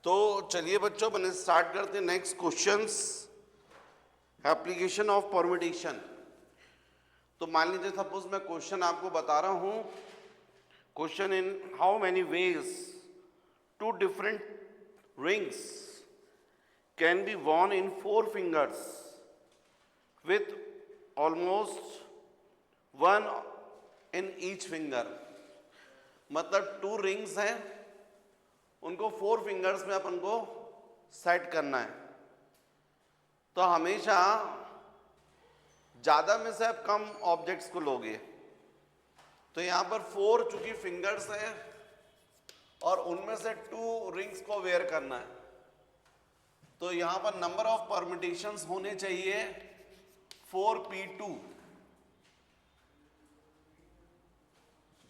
तो चलिए बच्चों अपन स्टार्ट करते हैं next questions, application of permutation. तो मान लीजिए सपोज मैं क्वेश्चन आपको बता रहा हूं, question in how many ways two different rings can be worn in 4 fingers with almost 1 in each finger। मतलब 2 रिंग्स हैं, उनको 4 फिंगर्स में अपन को सेट करना है। तो हमेशा ज़्यादा में से आप कम ऑब्जेक्ट्स को लोगे। तो यहाँ पर 4 चूंकि फिंगर्स हैं और उनमें से 2 रिंग्स को वेयर करना है, तो यहाँ पर नंबर ऑफ परम्यूटेशंस होने चाहिए 4p2।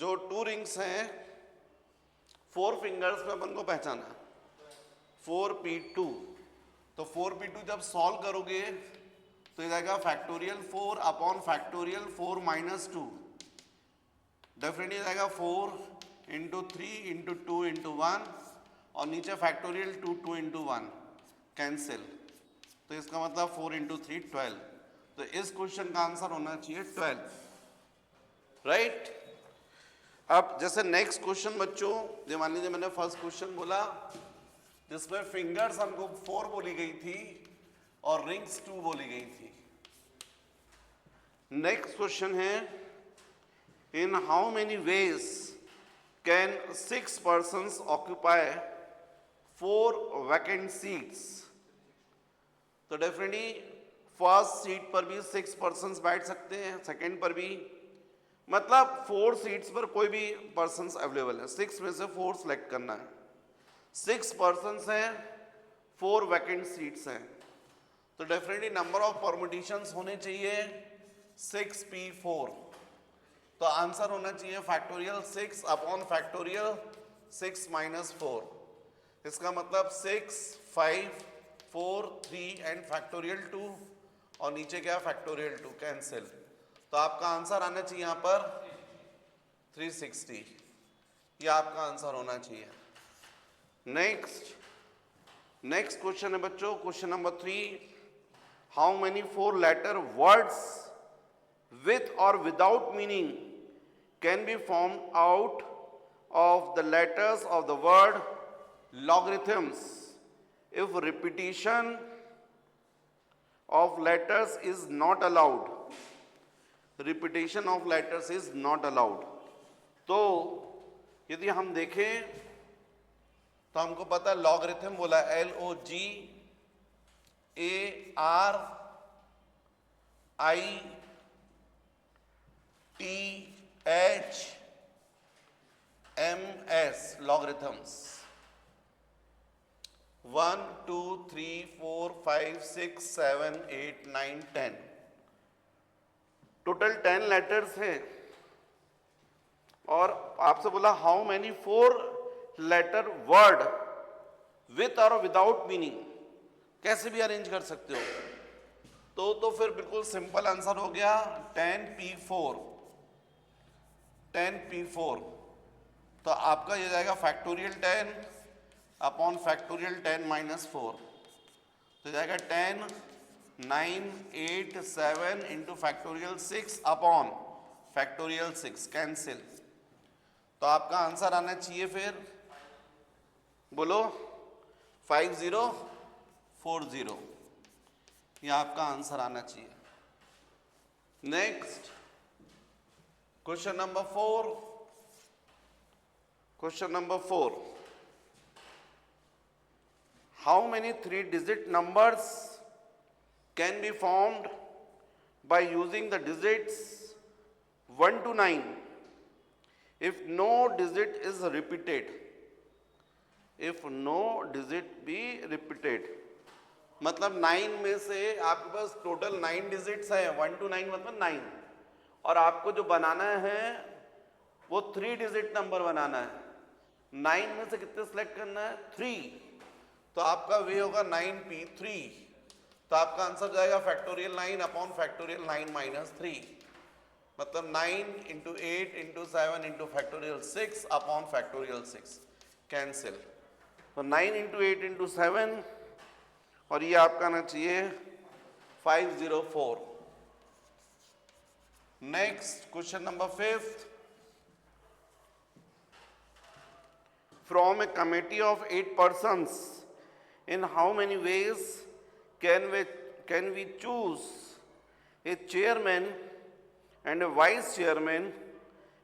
जो 2 रिंग्स हैं 4 फिंगर्स में अपन को पहचाना 4p2। तो 4p2 जब सॉल्व करोगे तो ये जाएगा factorial 4 upon factorial 4 minus 2। Definitely जाएगा 4 इंटू 3 इंटू 2 इंटू 1 और नीचे फैक्टोरियल 2 2 इंटू 1 कैंसिल। तो इसका मतलब 4 इंटू 3 12। तो इस क्वेश्चन का आंसर होना चाहिए 12, राइट। अब जैसे नेक्स्ट क्वेश्चन बच्चों, ये मान लीजिए मैंने फर्स्ट क्वेश्चन बोला जिसमें फिंगर्स हमको 4 बोली गई थी और रिंग्स 2 बोली गई थी। नेक्स्ट क्वेश्चन है इन how many veg can 6 persons occupy 4 vacant seats. तो डेफिनेटली फर्स्ट सीट पर भी 6 persons बैठ सकते हैं, सेकंड पर भी, मतलब 4 सीट्स पर कोई भी पर्सन्स अवेलेबल है। 6 में से 4 सेलेक्ट करना है। 6 पर्सन्स हैं, 4 वैकेंट सीट्स हैं, तो डेफिनेटली नंबर ऑफ परम्यूटेशंस होने चाहिए 6p4। तो आंसर होना चाहिए फैक्टोरियल 6 अपॉन फैक्टोरियल 6 माइनस 4। इसका मतलब 6 5 4 3 एंड फैक्टोरियल 2 और नीचे क्या फैक्टोरियल 2 कैंसिल। तो आपका आंसर आना चाहिए यहाँ पर 360। ये आपका आंसर होना चाहिए। नेक्स्ट क्वेश्चन है बच्चों, question number 3, how many 4 letter words with or without meaning can be formed out of the letters of the word logarithms if repetition of letters is not allowed। Repetition of letters is not allowed. तो यदि हम देखें तो हमको पता है logarithm बोला LOGARITHMS, logarithms 1 2 3 4 5 6 7 8 9 10, total 10 letters हैं। और आपसे बोला how many 4 letter word with और विदाउट मीनिंग, कैसे भी अरेंज कर सकते हो। तो फिर बिल्कुल सिंपल आंसर हो गया 10p4। तो आपका ये जाएगा फैक्टोरियल 10 अपॉन फैक्टोरियल 10 माइनस 4। तो जाएगा 10 9 8 7 into factorial 6 upon factorial 6 cancel. तो आपका आंसर आना चाहिए फिर बोलो 5040। ये आपका आंसर आना चाहिए। Next question number 4, how many 3-digit numbers can be formed by using the digits 1 to 9 if no digit is repeated। मतलब 9 में से आपके पास टोटल 9 डिजिट्स हैं, 1 to 9 मतलब 9, और आपको जो बनाना है वो 3 डिजिट नंबर बनाना है। 9 में से कितने सेलेक्ट करना है 3, तो आपका वे होगा 9p3। तो आपका आंसर जाएगा फैक्टोरियल 9 अपॉन फैक्टोरियल 9 माइनस 3, मतलब 9 into 8 into 7 into factorial 6 upon factorial 6 cancel. तो 9 इंटू 8 इंटू 7 और ये आपका आना चाहिए 504। Next question number 5th, from a committee of 8 persons, in how many ways can we choose a chairman and a vice chairman,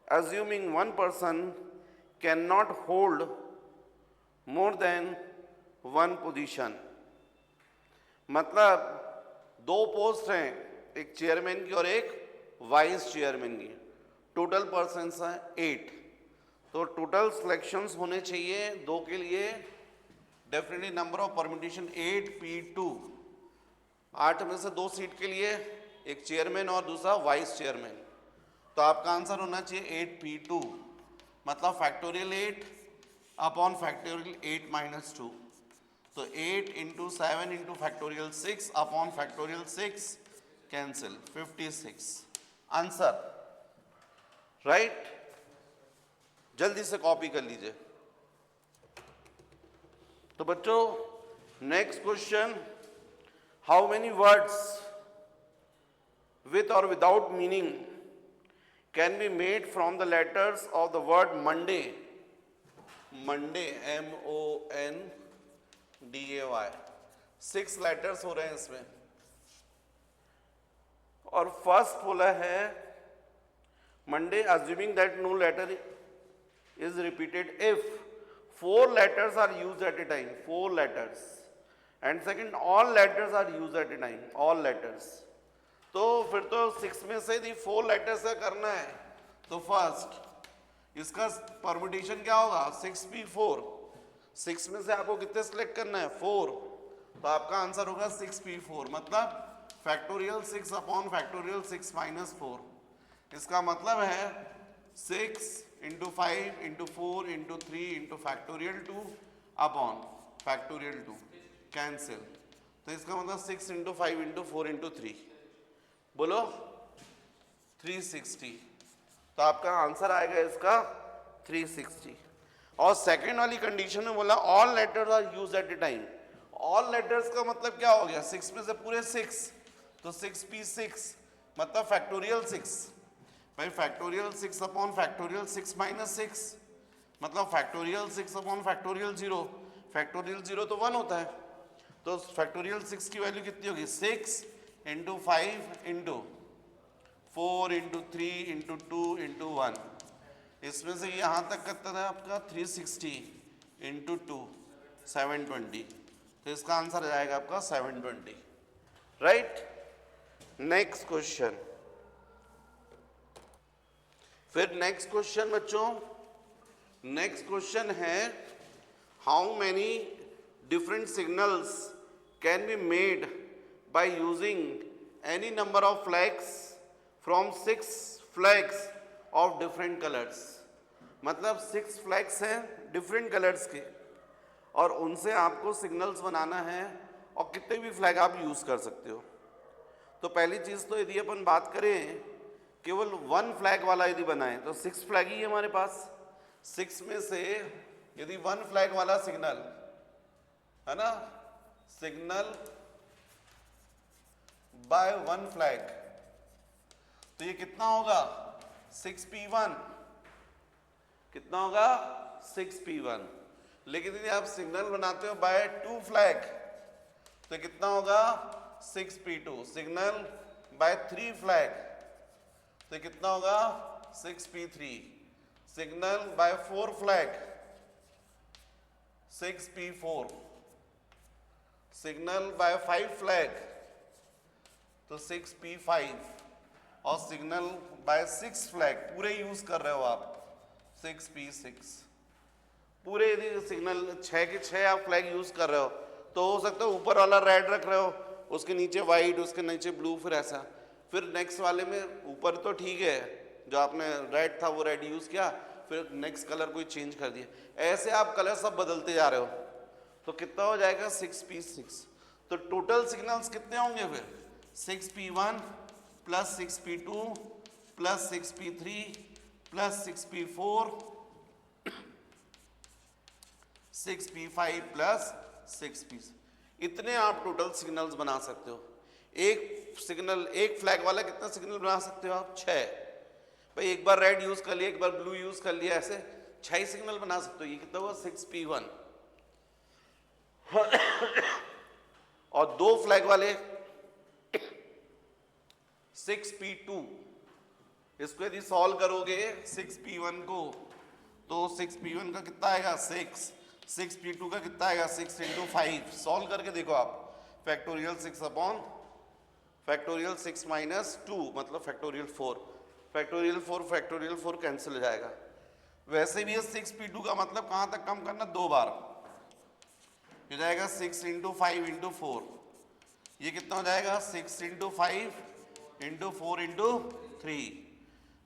assuming one person cannot hold more than one position? मतलब दो post हैं, एक chairman की और एक vice chairman की, total persons हैं 8, तो टोटल सिलेक्शंस होने चाहिए दो के लिए, definitely number of permutation 8p2, 8 में से 2 सीट के लिए, एक चेयरमैन और दूसरा वाइस चेयरमैन, तो आपका आंसर होना चाहिए 8p2, मतलब फैक्टोरियल 8 अपॉन फैक्टोरियल 8 माइनस 2, तो 8 into 7 into factorial 6 upon factorial 6 cancel, 56 answer, right? जल्दी से कॉपी कर लीजिए। तो बच्चों next question, how many words with or without meaning can be made from the letters of the word Monday? Monday, MONDAY, 6 letters हो रहे हैं इसमें, और फर्स्ट बोला है Monday assuming that no letter is repeated if 4 letters are used at a time, 4 letters, and second all letters are used at a time, all letters, तो फिर तो 6 में से यदि 4 लेटर्स का करना है तो फर्स्ट इसका परम्यूटेशन क्या होगा 6p4, 6 में से आपको कितने सिलेक्ट करना है 4, तो आपका आंसर होगा 6p4, मतलब फैक्टोरियल 6 अपॉन फैक्टोरियल 6 माइनस 4, इसका मतलब है 6 into 5 into 4 into 3 into factorial 2 upon factorial 2 cancel, तो इसका मतलब 6 इंटू 5 इंटू 4 इंटू 3, बोलो 360, तो आपका आंसर आएगा इसका 360। और सेकंड वाली कंडीशन में बोला all letters are used at a time, all letters का मतलब क्या हो गया 6 में से पूरे 6, तो 6p6 मतलब फैक्टोरियल 6, भाई फैक्टोरियल 6 अपॉन फैक्टोरियल 6 माइनस 6 मतलब फैक्टोरियल 6 अपॉन फैक्टोरियल 0, फैक्टोरियल 0 तो 1 होता है, तो फैक्टोरियल 6 की वैल्यू कितनी होगी 6 into 5 into 4 into 3 into 2 into 1, इसमें से यहाँ तक कितना है आपका 360 इंटू 2 720, तो इसका आंसर आ जाएगा आपका 720, राइट? नेक्स्ट क्वेश्चन, फिर नेक्स्ट क्वेश्चन बच्चों, नेक्स्ट क्वेश्चन है how many different signals can be made by using any number of flags from 6 flags of different colors, मतलब 6 flags हैं different colors के और उनसे आपको सिग्नल्स बनाना है और कितने भी फ्लैग आप यूज़ कर सकते हो। तो पहली चीज़ तो यदि अपन बात करें केवल 1 फ्लैग वाला यदि बनाए तो 6 फ्लैग ही है हमारे पास, 6 में से यदि 1 फ्लैग वाला सिग्नल है ना, सिग्नल बाय 1 फ्लैग, तो ये कितना होगा 6p1, कितना होगा 6p1, लेकिन यदि आप सिग्नल बनाते हो बाय 2 फ्लैग तो कितना होगा 6p2, सिग्नल बाय 3 फ्लैग तो कितना होगा 6p3, signal by 4 flag 6p4, signal by 5 flag तो 6p5, और सिग्नल बाय 6 फ्लैग पूरे यूज कर रहे हो आप 6p6, पूरे यदि सिग्नल 6 के 6 आप फ्लैग यूज कर रहे हो तो हो सकता है ऊपर वाला रेड रख रहे हो, उसके नीचे वाइट, उसके नीचे ब्लू, फिर ऐसा, फिर नेक्स्ट वाले में ऊपर तो ठीक है जो आपने रेड था वो रेड यूज किया, फिर नेक्स्ट कलर कोई चेंज कर दिया, ऐसे आप कलर सब बदलते जा रहे हो, तो कितना हो जाएगा 6p6, तो टोटल सिग्नल्स कितने होंगे फिर 6p1 plus 6p2 plus 6p3 plus 6p4 6p5 plus 6p। इतने आप टोटल सिग्नल्स बना सकते हो। एक सिग्नल, एक फ्लैग वाला कितना सिग्नल बना सकते हो आप? 6। भाई एक बार रेड यूज कर लिया, एक बार ब्लू यूज कर लिया, ऐसे 6 सिग्नल बना सकते हो। ये कितना हुआ? 6p1। और 2 फ्लैग वाले 6p2। इसको यदि सॉल्व करोगे 6p1 को, तो 6p1 का कितना आएगा? 6। 6p2 का कितना आएगा? 6 इंटू 5। सॉल्व करके देखो आप। फैक्टोरियल 6 अपॉन फैक्टोरियल 6 माइनस 2 मतलब फैक्टोरियल 4। फैक्टोरियल 4 कैंसिल हो जाएगा। वैसे भी ये 6p2 का मतलब कहाँ तक कम करना? 2 बार हो जाएगा। 6 इंटू 5 इंटू 4, ये कितना हो जाएगा? 6 इंटू 5 इंटू 4 इंटू 3।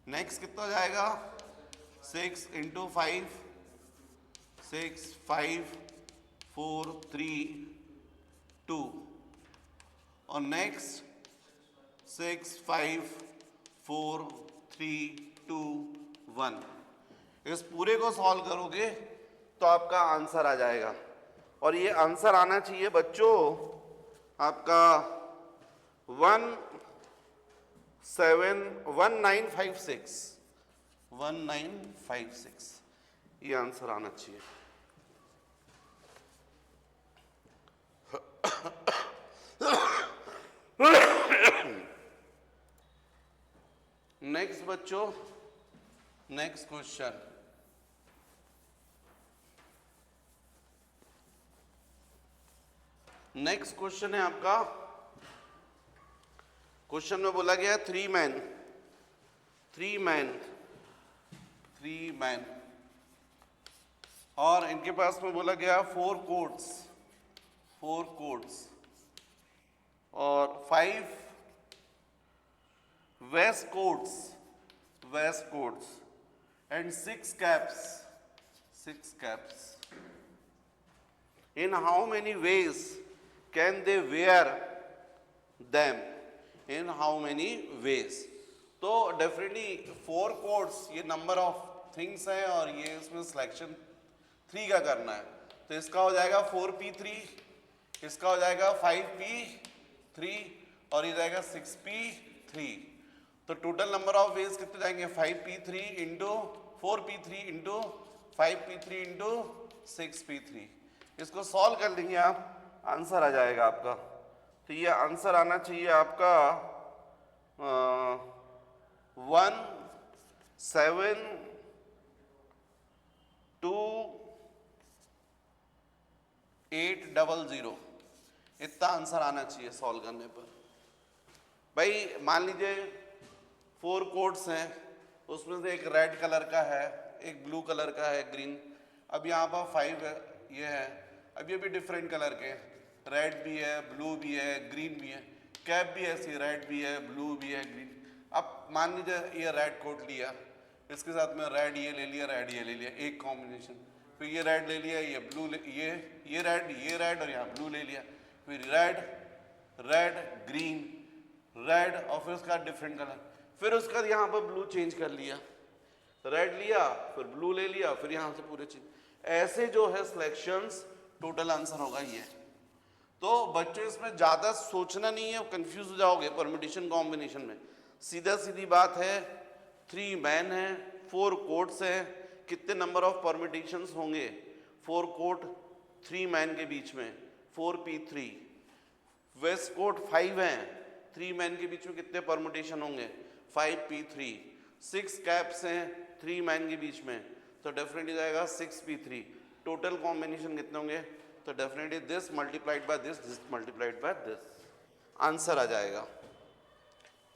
नेक्स्ट कितना हो जाएगा? 6 इंटू 5, 6, 5, 4, 3, 2। और नेक्स्ट 6, 5, 4, 3, 2, 1। इस पूरे को सॉल्व करोगे तो आपका आंसर आ जाएगा। और ये आंसर आना चाहिए बच्चों आपका 1956। 1956 ये आंसर आना चाहिए। नेक्स्ट बच्चों, नेक्स्ट क्वेश्चन। नेक्स्ट क्वेश्चन है आपका, क्वेश्चन में बोला गया 3 मैन और इनके पास में बोला गया 4 कोट्स और 5 waist coats and 6 caps. In how many ways can they wear them? In how many ways? तो डेफिनेटली 4 कोट्स ये नंबर ऑफ थिंग्स है और ये इसमें सिलेक्शन 3 का करना है। तो इसका हो जाएगा 4p3, इसका हो जाएगा 5p3 और ये जाएगा 6p3। तो टोटल नंबर ऑफ वेज कितने जाएंगे? 5p3 into 4p3 into 5p3 into 6p3। इसको सॉल्व कर लेंगे आप, आंसर आ जाएगा आपका। तो ये आंसर आना चाहिए आपका 172,800। इतना आंसर आना चाहिए सॉल्व करने पर। भाई मान लीजिए 4 कोड्स हैं, उसमें से एक रेड कलर का है, एक ब्लू कलर का है, ग्रीन। अब यहाँ पर 5 ये है। अब ये भी डिफरेंट कलर के, रेड भी है, ब्लू भी है, ग्रीन भी है। कैप भी ऐसी, रेड भी है, ब्लू भी है, ग्रीन। अब मान लीजिए ये रेड कोट लिया, इसके साथ में रेड ये ले लिया, रेड ये ले लिया, एक कॉम्बिनेशन। फिर ये रेड ले लिया, ये ब्लू ये रेड और यहाँ ब्लू ले लिया। फिर रेड ग्रीन रेड और फिर उसका डिफरेंट कलर। फिर उसका यहाँ पर ब्लू चेंज कर लिया, रेड लिया, फिर ब्लू ले लिया, फिर यहाँ से पूरे चेंज। ऐसे जो है सिलेक्शंस, टोटल आंसर होगा ये। तो बच्चों इसमें ज्यादा सोचना नहीं है, कंफ्यूज हो जाओगे परम्यूटेशन कॉम्बिनेशन में। सीधा सीधी बात है, 3 मैन है, 4 कोट्स है, कितने नंबर ऑफ परम्यूटेशंस होंगे? 4 कोट 3 मैन के बीच में 4p3। वेस्ट कोट 5 हैं, 3 मैन के बीच में कितने परम्यूटेशन होंगे? 5p3। 6 कैप्स हैं 3 मैन के बीच में, तो डेफिनेटली जाएगा 6p3। टोटल कॉम्बिनेशन कितने होंगे? तो definitely this multiplied by this multiplied by this, answer आ जाएगा।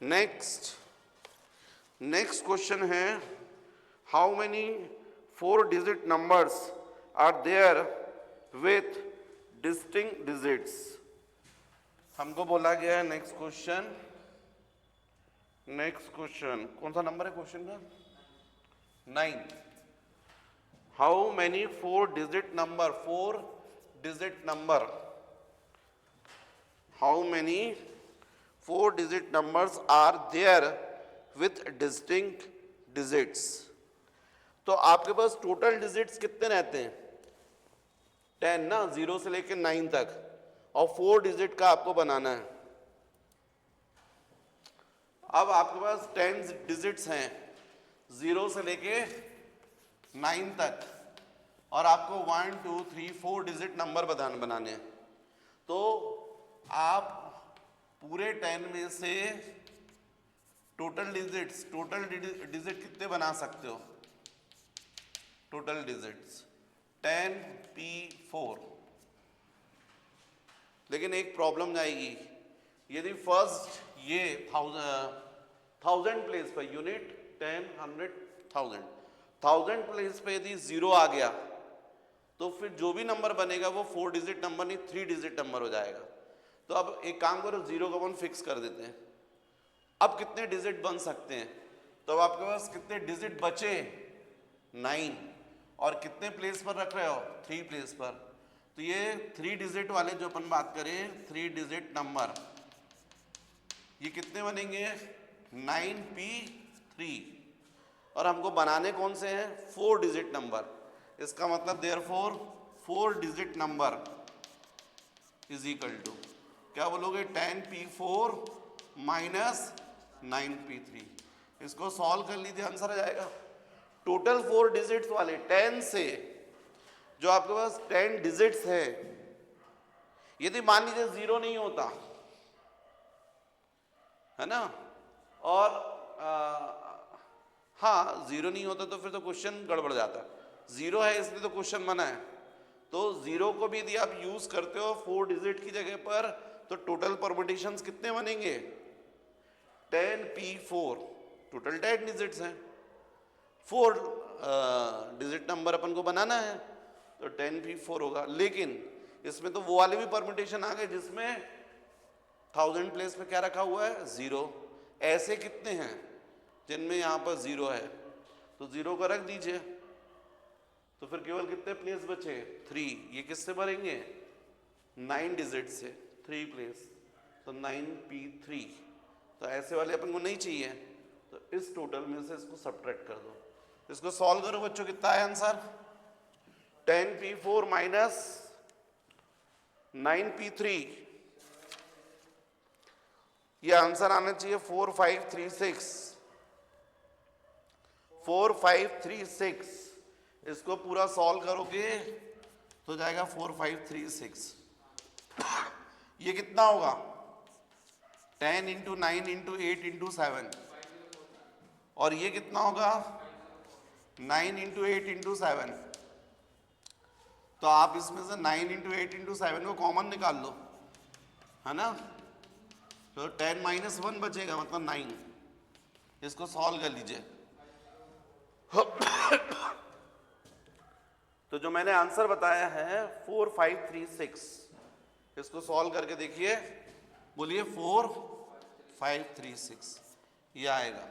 नेक्स्ट क्वेश्चन है, how many 4 digit numbers are there with distinct digits? हमको बोला गया है नेक्स्ट क्वेश्चन कौन सा नंबर है क्वेश्चन का? 9। How many 4 digit number how many 4 digit numbers are there with distinct digits? तो आपके पास टोटल डिजिट्स कितने रहते हैं? 10 ना, 0 से लेके 9 तक, और 4 डिजिट का आपको बनाना है। अब आपके पास 10 डिजिट्स हैं 0 से लेके 9 तक, और आपको 1 2 3 4 डिजिट नंबर बनाने हैं। तो आप पूरे 10 में से टोटल डिजिट कितने बना सकते हो? Total digits 10p4। लेकिन एक प्रॉब्लम आएगी, यदि फर्स्ट ये 1000 प्लेस पर, यूनिट 10 100 1000 प्लेस पे यदि 0 आ गया तो फिर जो भी नंबर बनेगा वो 4 डिजिट नंबर नहीं 3 डिजिट नंबर हो जाएगा। तो अब एक काम करो, 0 का 1 फिक्स कर देते हैं। अब कितने डिजिट बन सकते हैं? तो अब आपके पास कितने डिजिट बचे? 9। और कितने प्लेस पर रख रहे हो? 3 प्लेस पर। तो ये 3 डिजिट वाले जो अपन बात करें, 3 डिजिट नंबर, ये कितने बनेंगे? 9p3। और हमको बनाने कौन से हैं? 4 डिजिट नंबर। इसका मतलब therefore 4 digit number is equal to, क्या बोलोगे? 10p4 minus 9p3। इसको सॉल्व कर लीजिए, आंसर आ जाएगा। टोटल 4 डिजिट्स वाले 10 से जो आपके पास 10 डिजिट्स है, यदि मान लीजिए 0 नहीं होता है ना, और हाँ 0 नहीं होता तो फिर तो क्वेश्चन गड़बड़ जाता। 0 है इसलिए तो क्वेश्चन बना है। तो 0 को भी यदि आप यूज करते हो 4 डिजिट की जगह पर, तो टोटल परम्यूटेशंस कितने बनेंगे? 10p4। टोटल 10 डिजिट्स हैं, 4 डिजिट नंबर अपन को बनाना है, तो 10p4 होगा। लेकिन इसमें तो वो वाले भी परम्यूटेशन आ गए जिसमें 1000 प्लेस पे क्या रखा हुआ है? 0। ऐसे कितने हैं जिनमें यहाँ पर 0 है? तो 0 को रख दीजिए, तो फिर केवल कितने प्लेस बचे? 3। ये किससे भरेंगे? 9 डिजिट से 3 प्लेस, तो 9p3। तो ऐसे वाले अपन को नहीं चाहिए, तो इस टोटल में से इसको सब्ट्रैक्ट कर दो। इसको सॉल्व करो बच्चों, कितना है आंसर? 10p4 माइनस 9p3, ये आंसर आना चाहिए 4536। 4536। इसको पूरा सॉल्व करोगे तो जाएगा 4536। ये कितना होगा? 10 इंटू 9 इंटू 8 इंटू 7। और ये कितना होगा? 9 इंटू 8 इंटू 7। तो आप इसमें से 9 इंटू 8 इंटू 7 को कॉमन निकाल लो, है ना। तो 10 माइनस 1 बचेगा, मतलब 9। इसको सॉल्व कर लीजिए। तो जो मैंने आंसर बताया है 4536, इसको सॉल्व करके देखिए, बोलिए 4536, ये आएगा।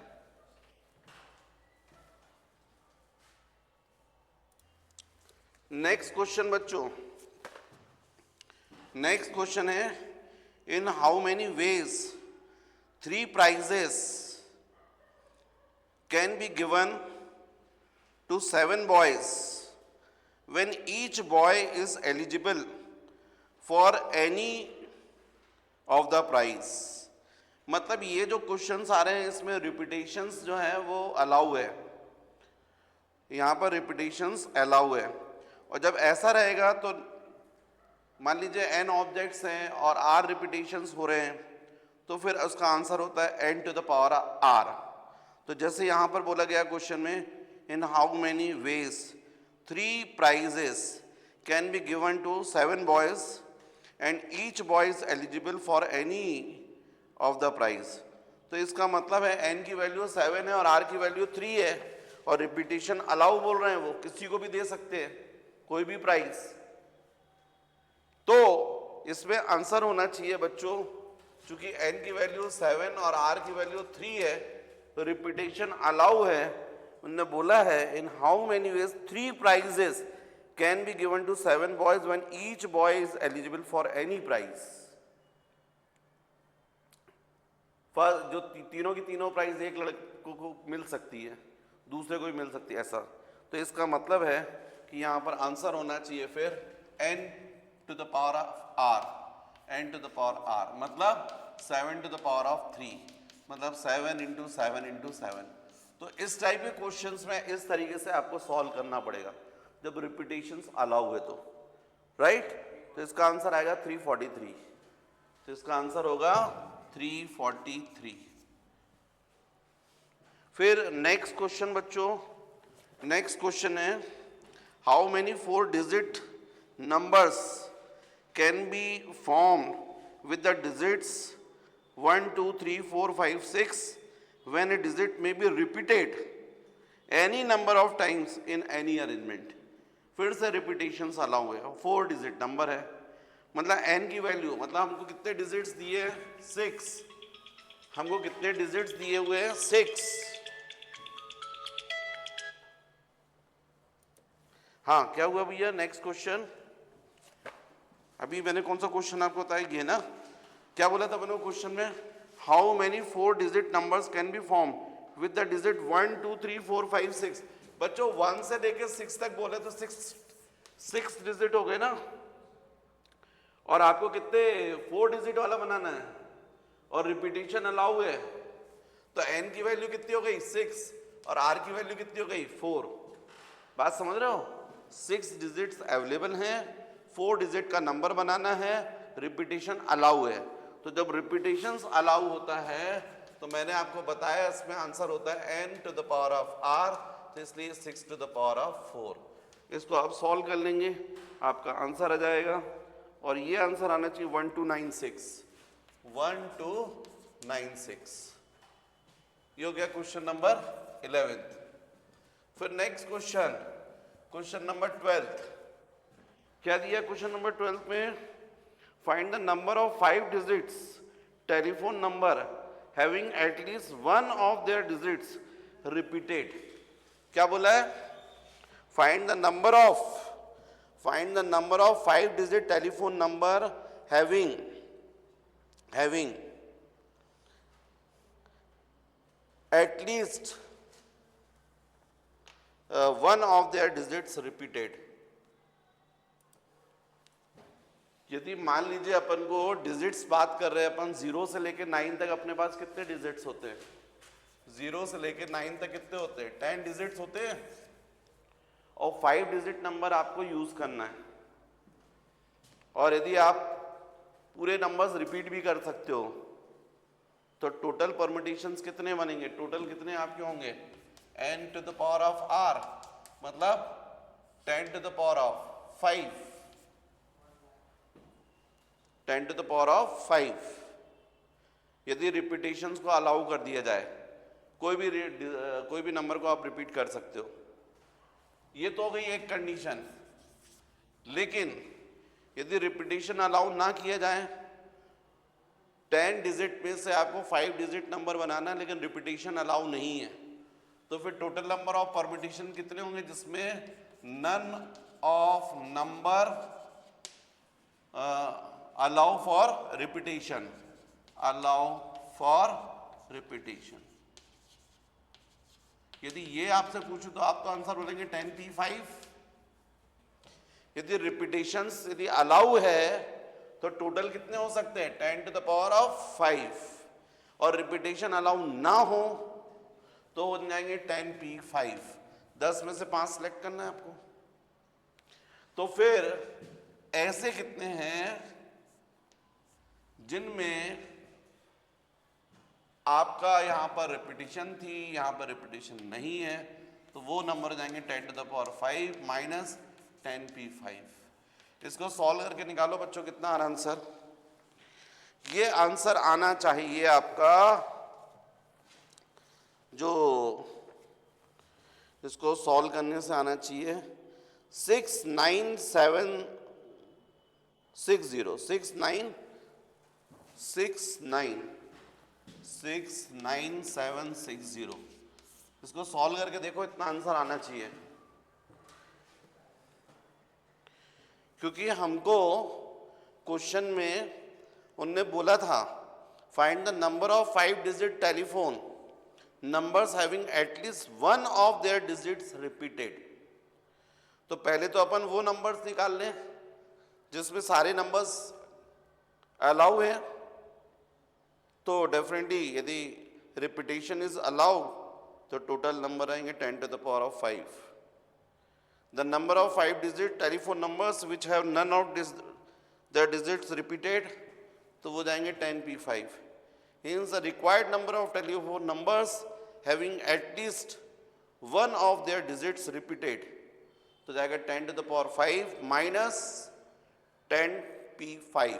नेक्स्ट क्वेश्चन बच्चों, नेक्स्ट क्वेश्चन है, इन how many veg 3 prizes can be given to 7 boys when each boy is eligible for any of the prize। मतलब ये जो क्वेश्चंस आ रहे हैं इसमें रिपीटेशंस जो है वो अलाउ है, यहाँ पर रिपीटेशंस अलाउ है। और जब ऐसा रहेगा तो मान लीजिए n ऑब्जेक्ट्स हैं और r रिपीटेशंस हो रहे हैं, तो फिर उसका आंसर होता है n to the power r। तो जैसे यहाँ पर बोला गया क्वेश्चन में, इन how many veg 3 prizes can be given to 7 boys and each boy is eligible for any of the prize। तो इसका मतलब है n की वैल्यू 7 है और r की वैल्यू 3 है, और रिपीटेशन अलाउ बोल रहे हैं, वो किसी को भी दे सकते हैं कोई भी प्राइज। तो इसमें आंसर होना चाहिए बच्चों, चूंकि n की वैल्यू 7 और r की वैल्यू 3 है, तो रिपीटेशन अलाउ है। उन्होंने बोला है इन how many veg 3 prizes can be given to 7 boys when each boy is eligible for any prize। जो तीनों की तीनों प्राइज एक लड़के को मिल सकती है, दूसरे को भी मिल सकती है, ऐसा। तो इसका मतलब है कि यहाँ पर आंसर होना चाहिए फिर n to the power of r, n to the power r, मतलब 7 to the power of 3, मतलब 7 into 7 into 7। तो इस टाइप के क्वेश्चंस में इस तरीके से आपको सॉल्व करना पड़ेगा जब रिपीटेशंस अलाउ है तो, राइट। तो इसका आंसर आएगा 343। तो इसका आंसर होगा 343। फिर नेक्स्ट क्वेश्चन बच्चों, नेक्स्ट क्वेश्चन है how many 4 digit numbers can be formed with the digits 1 2 3 4 5 6 when a digit may be repeated any number of times in any arrangement। फिर से रिपीटेशंस अलाउ है, 4 डिजिट नंबर है, मतलब n की value, मतलब हमको कितने डिजिट्स दिए हैं 6, हमको कितने डिजिट्स दिए हुए हैं 6। हाँ क्या हुआ भैया, नेक्स्ट क्वेश्चन। अभी मैंने कौन सा क्वेश्चन आपको बताया, ये ना, क्या बोला था मैंने क्वेश्चन में, how many 4 digit numbers can be form with the digit 1 2 3 4 5 6। बच्चों 1 से लेके 6 तक बोले तो 6 डिजिट हो गए ना, और आपको कितने 4 डिजिट वाला बनाना है और रिपीटेशन अलाउ है, तो n की वैल्यू कितनी हो गई 6 और r की वैल्यू कितनी हो गई 4। बात समझ रहे हो, 6 डिजिट्स अवेलेबल हैं, 4 डिजिट का नंबर बनाना है, रिपीटेशन अलाउ है। तो जब रिपीटेशंस अलाउ होता है तो मैंने आपको बताया इसमें आंसर होता है n to the power of r, तो इसलिए 6 to the power of 4। इसको आप सॉल्व कर लेंगे, आपका आंसर आ जाएगा, और ये आंसर आना चाहिए 1296, 1296। ये हो गया क्वेश्चन नंबर 11। फिर नेक्स्ट क्वेश्चन, क्वेश्चन नंबर 12। क्या दिया क्वेश्चन नंबर 12 में, find the number of 5 digits telephone number having at least one of their digits repeated. क्या बोला है, find the number of 5 digit telephone number having at least one of their digits repeated. यदि मान लीजिए अपन को digits बात कर रहे हैं अपन, 0 से लेके 9 तक अपने पास कितने डिजिट्स होते हैं, 0 से लेके 9 तक कितने होते हैं 10 डिजिट्स होते हैं, और 5 डिजिट नंबर आपको यूज करना है। और यदि आप पूरे नंबर्स रिपीट भी कर सकते हो तो टोटल परम्यूटेशंस कितने बनेंगे, टोटल कितने आपके होंगे n to the power of r, मतलब 10 to the power of 5, 10 to the power of 5। यदि रिपीटेशंस को अलाउ कर दिया जाए, कोई भी नंबर को आप रिपीट कर सकते हो, ये तो हो गई एक कंडीशन। लेकिन यदि रिपीटेशन अलाउ ना किया जाए, 10 डिजिट में से आपको 5 डिजिट नंबर बनाना है लेकिन रिपीटेशन अलाउ नहीं है, तो फिर टोटल नंबर ऑफ परम्यूटेशन कितने होंगे, जिसमें none of number allow for repetition, यदि ये आपसे पूछूं तो आप तो आंसर बोलेंगे 10p5। यदि रिपीटेशंस यदि अलाउ है तो टोटल कितने हो सकते हैं 10 to the power of 5, और रिपीटेशन अलाउ ना हो तो हो जाएंगे 10p5। 10 में से 5 सेलेक्ट करना है आपको। तो फिर ऐसे कितने हैं जिनमें आपका यहां पर रिपीटेशन थी, यहां पर रिपीटेशन नहीं है, तो वो नंबर जाएंगे 10 to the power 5 minus 10p5। इसको सॉल्व करके निकालो बच्चों, कितना आ रहा आंसर, ये आंसर आना चाहिए आपका, जो इसको सॉल्व करने से आना चाहिए 69760। इसको सॉल्व करके देखो, इतना आंसर आना चाहिए, क्योंकि हमको क्वेश्चन में उनने बोला था find the number of 5 digit telephone numbers having at least one of their digits repeated. तो पहले तो अपन वो नंबर्स निकाल लें जिसमें सारे नंबर्स अलाउ है, तो डेफिनेटली यदि रिपीटेशन इज अलाउड तो टोटल नंबर आएंगे 10 to the power of 5. The number of 5-digit telephone numbers which have none of their digits repeated, तो वो जाएंगे 10p5. Hence the required number of telephone numbers having at least one of their digits repeated, तो जाएगा 10 to the power 5 minus 10p5.